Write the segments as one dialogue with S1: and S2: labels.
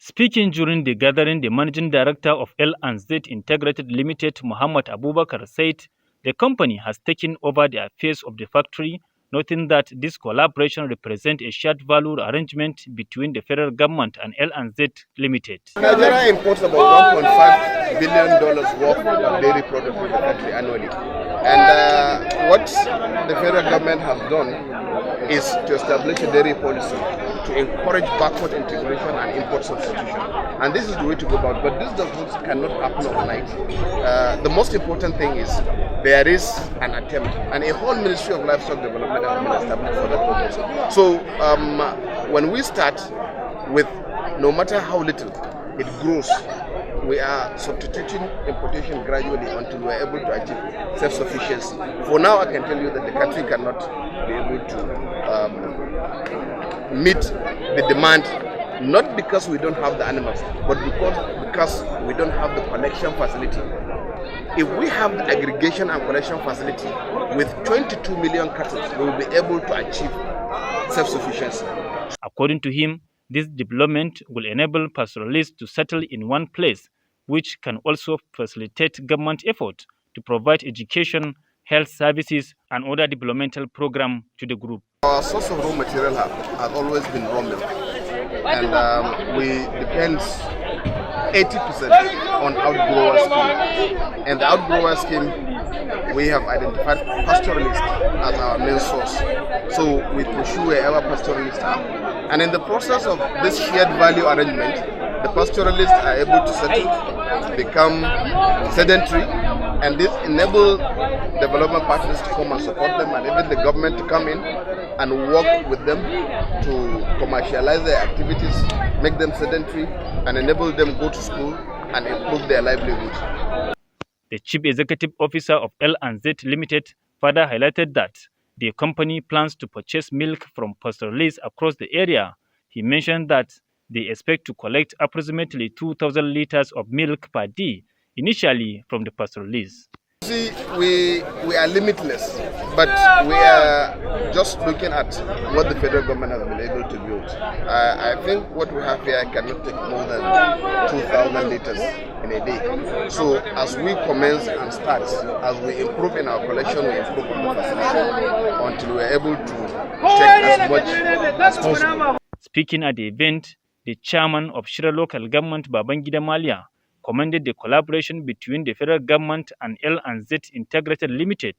S1: Speaking during the gathering, the managing director of L&Z Integrated Limited, Muhammad Abubakar, said the company has taken over the affairs of the factory, noting that this collaboration represents a shared value arrangement between the federal government and L&Z Limited.
S2: Nigeria imports about $1.5 billion worth of dairy products in the country annually. And what the federal government has done is to establish a dairy policy to encourage backward integration and import substitution. And this is the way to go about it. But this cannot happen overnight. The most important thing is there is an attempt, and a whole Ministry of Livestock Development has been established for that purpose. So when we start with, no matter how little it grows, we are substituting importation gradually until we are able to achieve self-sufficiency. For now, I can tell you that the country cannot be able to meet the demand, not because we don't have the animals, but because we don't have the collection facility. If we have the aggregation and collection facility with 22 million cattle, we will be able to achieve self-sufficiency.
S1: According to him, this development will enable pastoralists to settle in one place, which can also facilitate government efforts to provide education, health services, and other developmental programs to the group.
S2: Our source of raw material has always been raw milk, and we depend 80% on outgrower scheme. And the outgrower scheme, we have identified pastoralists as our main source. So we pursue wherever pastoralists are. And in the process of this shared value arrangement, the pastoralists are able to settle, become sedentary, and this enables development partners to come and support them, and even the government to come in and work with them to commercialize their activities, make them sedentary, and enable them go to school and improve their livelihood.
S1: The Chief Executive Officer of L&Z Limited further highlighted that the company plans to purchase milk from pastoralists across the area. He mentioned that they expect to collect approximately 2,000 liters of milk per day, initially from the pastoralists.
S2: See, we are limitless, but we are just looking at what the federal government has been able to build. I think what we have here cannot take more than 2,000 liters in a day. So as we commence and start, as we improve in our collection, we improve in the facility until we are able to take as much as possible.
S1: Speaking at the event, the chairman of Shira Local Government, Babangida Malia, commended the collaboration between the federal government and L&Z Integrated Limited.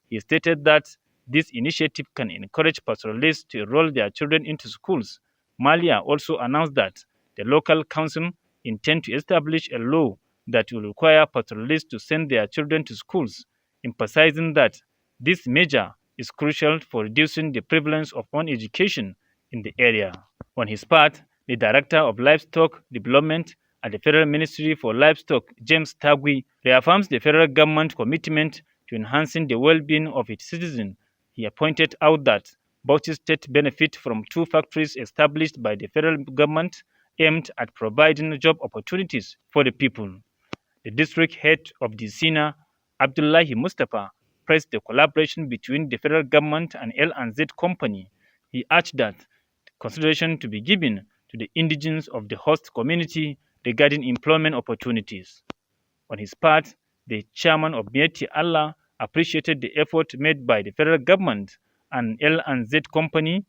S1: He stated that this initiative can encourage pastoralists to enroll their children into schools. Malia also announced that the local council intends to establish a law that will require pastoralists to send their children to schools, emphasizing that this measure is crucial for reducing the prevalence of uneducation in the area. On his part, the Director of Livestock Development at the Federal Ministry for Livestock, James Tagui, reaffirms the federal government's commitment to enhancing the well-being of its citizens. He pointed out that Bauchi State benefits from 2 factories established by the federal government aimed at providing job opportunities for the people. The district head of the SINA, Abdullahi Mustafa, praised the collaboration between the federal government and L&Z company. He urged that consideration to be given to the indigenes of the host community regarding employment opportunities. On his part, the chairman of Mieti Allah appreciated the effort made by the federal government and L&Z company,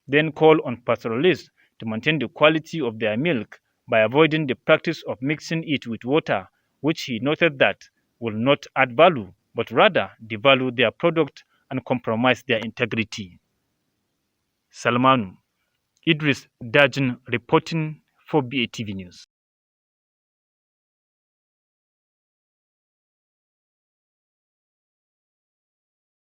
S1: then called on pastoralists to maintain the quality of their milk by avoiding the practice of mixing it with water, which he noted that will not add value, but rather devalue their product and compromise their integrity. Salmanu Idris Dajin reporting for BATV News.